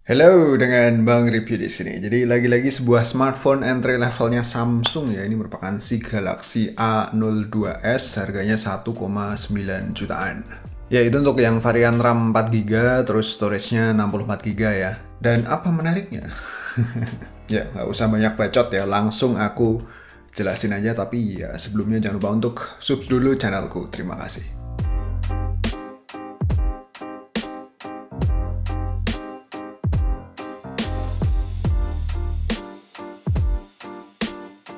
Halo, dengan Bang Review di sini. Jadi lagi-lagi sebuah smartphone entry levelnya Samsung ya. Ini merupakan si Galaxy A02s, harganya 1,9 jutaan. Ya, itu untuk yang varian RAM 4 GB, terus storage-nya 64 GB ya. Dan apa menariknya? Ya, nggak usah banyak bacot ya, langsung aku jelasin aja. Tapi ya sebelumnya jangan lupa untuk sub dulu channelku. Terima kasih.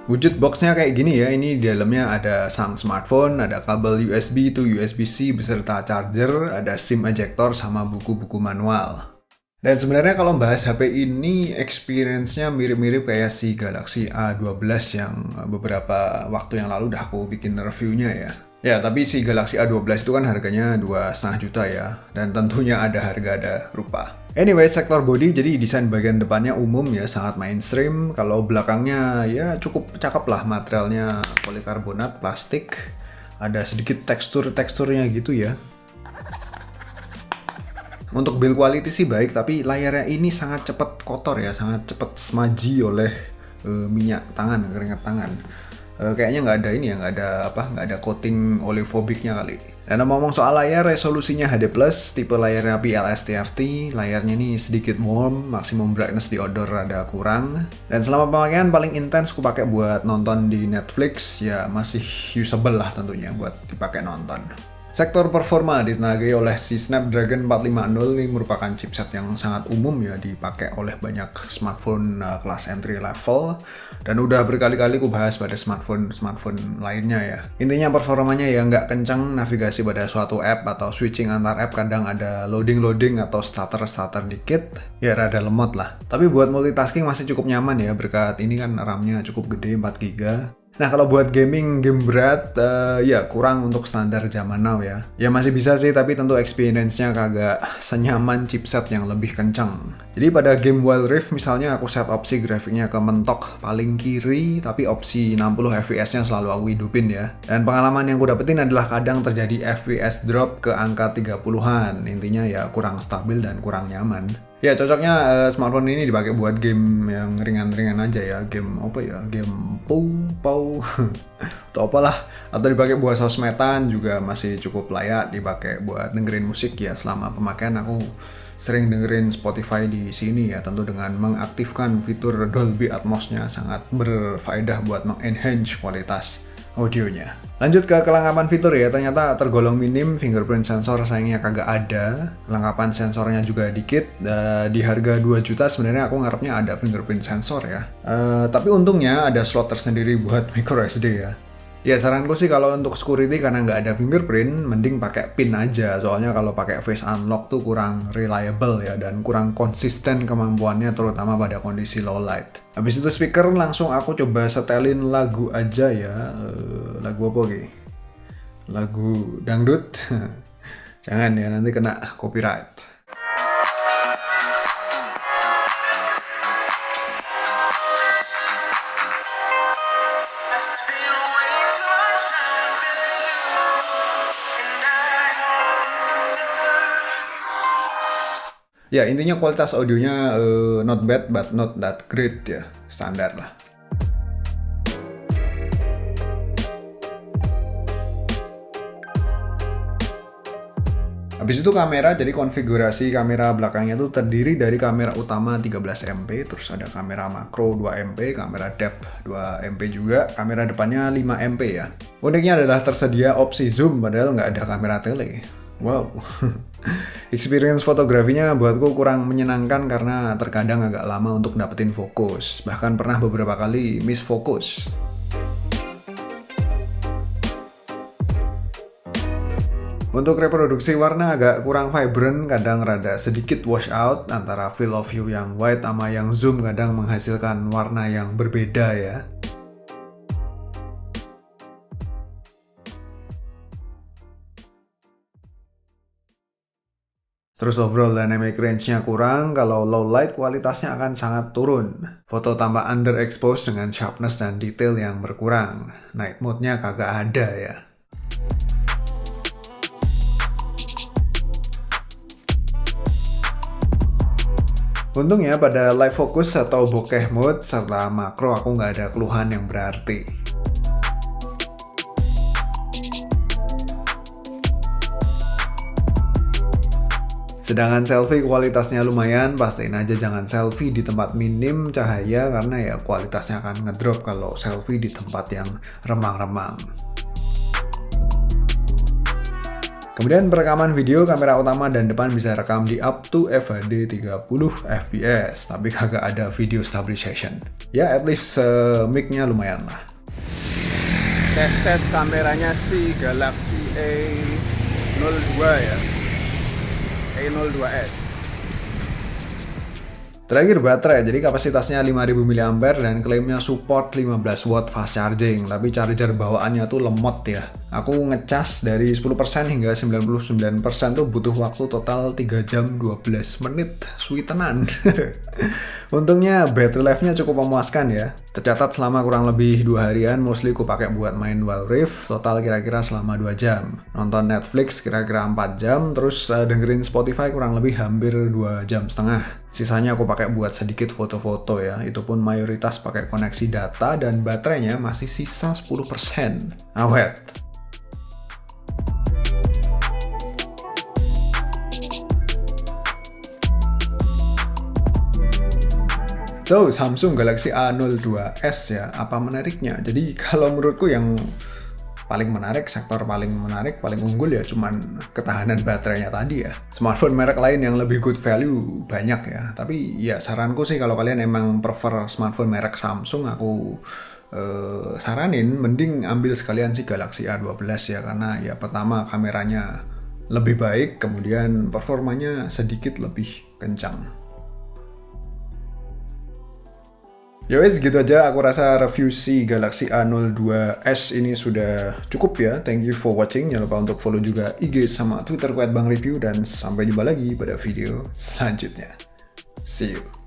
Wujud boxnya kayak gini ya, ini di dalamnya ada sang smartphone, ada kabel USB to USB-C beserta charger, ada SIM ejector sama buku-buku manual. Dan sebenarnya kalau bahas HP ini, experience-nya mirip-mirip kayak si Galaxy A12 yang beberapa waktu yang lalu udah aku bikin reviewnya ya. Ya, tapi si Galaxy A12 itu kan harganya 2,5 juta ya, dan tentunya ada harga ada rupa. Anyway, sektor body jadi desain bagian depannya umum ya, sangat mainstream. Kalau belakangnya ya cukup cakep lah, materialnya polikarbonat, plastik. Ada sedikit teksturnya gitu ya. Untuk build quality sih baik, tapi layarnya ini sangat cepat kotor ya, sangat cepat smudgy oleh minyak tangan, keringat tangan. Kayaknya nggak ada ini ya, nggak ada coating oleophobicnya kali. Dan ngomong soal layar, resolusinya HD+, tipe layarnya PLS TFT, layarnya ini sedikit warm, maksimum brightness di outdoor rada kurang. Dan selama pemakaian paling intens aku pakai buat nonton di Netflix, ya masih usable lah tentunya buat dipakai nonton. Sektor performa ditenagai oleh si Snapdragon 450. Ini merupakan chipset yang sangat umum ya, dipakai oleh banyak smartphone kelas entry level, dan udah berkali-kali aku bahas pada smartphone lainnya ya. Intinya performanya ya nggak kencang, navigasi pada suatu app atau switching antar app kadang ada loading atau stutter dikit, ya rada lemot lah. Tapi buat multitasking masih cukup nyaman ya, berkat ini kan RAM-nya cukup gede, 4 GB. Nah, kalau buat game berat, ya kurang untuk standar zaman now ya. Ya masih bisa sih, tapi tentu experience-nya kagak senyaman chipset yang lebih kencang. Jadi pada game Wild Rift misalnya aku set opsi grafiknya ke mentok paling kiri, tapi opsi 60 fps-nya selalu aku hidupin ya. Dan pengalaman yang aku dapetin adalah kadang terjadi FPS drop ke angka 30-an. Intinya ya kurang stabil dan kurang nyaman. Ya cocoknya smartphone ini dipakai buat game yang ringan-ringan aja ya, game apa ya, game pau atau apalah, atau dipakai buat sosmedan juga masih cukup layak dipakai buat dengerin musik ya. Selama pemakaian aku sering dengerin Spotify di sini ya, tentu dengan mengaktifkan fitur Dolby Atmos-nya sangat berfaedah buat mengenhance kualitas audionya. Lanjut ke kelengkapan fitur ya, ternyata tergolong minim, fingerprint sensor sayangnya kagak ada, kelengkapan sensornya juga dikit. Di harga 2 juta sebenarnya aku ngarepnya ada fingerprint sensor ya. Tapi untungnya ada slot tersendiri buat micro SD ya. Ya saranku sih kalau untuk security karena nggak ada fingerprint, mending pakai PIN aja. Soalnya kalau pakai face unlock tuh kurang reliable ya, dan kurang konsisten kemampuannya terutama pada kondisi low light. Habis itu speaker langsung aku coba setelin lagu aja ya. Lagu apa oke? Lagu dangdut. Jangan ya, nanti kena copyright. Ya intinya kualitas audionya not bad but not that great ya, standar lah. Habis itu kamera, jadi konfigurasi kamera belakangnya itu terdiri dari kamera utama 13MP, terus ada kamera makro 2MP, kamera depth 2MP juga, kamera depannya 5MP ya. Uniknya adalah tersedia opsi zoom padahal nggak ada kamera tele. Wow, experience fotografinya buatku kurang menyenangkan karena terkadang agak lama untuk dapetin fokus, bahkan pernah beberapa kali miss fokus. Untuk reproduksi warna agak kurang vibrant, kadang rada sedikit wash out antara field of view yang wide sama yang zoom kadang menghasilkan warna yang berbeda ya. Terus overall dynamic range-nya kurang, kalau low light kualitasnya akan sangat turun. Foto tambah underexposed dengan sharpness dan detail yang berkurang. Night mode-nya kagak ada ya. Untungnya pada live focus atau bokeh mode serta makro aku nggak ada keluhan yang berarti. Sedangkan selfie kualitasnya lumayan, pastiin aja jangan selfie di tempat minim cahaya karena ya kualitasnya akan ngedrop kalau selfie di tempat yang remang-remang. Kemudian perekaman video, kamera utama dan depan bisa rekam di up to FHD 30 fps, tapi kagak ada video stabilization. Ya at least mic-nya lumayan lah. Tes kameranya si Galaxy A02 ya. A02s. Terakhir baterai, jadi kapasitasnya 5000 mAh dan klaimnya support 15 watt fast charging, tapi charger bawaannya tuh lemot ya. Aku ngecas dari 10% hingga 99% tuh butuh waktu total 3 jam 12 menit, sweetenan. Untungnya battery life-nya cukup memuaskan ya. Tercatat selama kurang lebih 2 harian, mostly ku pakai buat main Wild Rift, total kira-kira selama 2 jam. Nonton Netflix kira-kira 4 jam, terus dengerin Spotify kurang lebih hampir 2 jam setengah. Sisanya aku pakai buat sedikit foto-foto ya, itu pun mayoritas pakai koneksi data dan baterainya masih sisa 10%. Awet. So, Samsung Galaxy A02s ya, apa menariknya? Jadi kalau menurutku yang paling menarik, sektor paling menarik, paling unggul ya cuman ketahanan baterainya tadi ya. Smartphone merek lain yang lebih good value banyak ya. Tapi ya saranku sih kalau kalian emang prefer smartphone merek Samsung, aku saranin mending ambil sekalian si Galaxy A12 ya. Karena ya pertama kameranya lebih baik, kemudian performanya sedikit lebih kencang. Ya wes gitu aja, aku rasa review si Galaxy A02s ini sudah cukup ya. Thank you for watching, jangan lupa untuk follow juga IG sama Twitter @bangreview dan sampai jumpa lagi pada video selanjutnya. See you.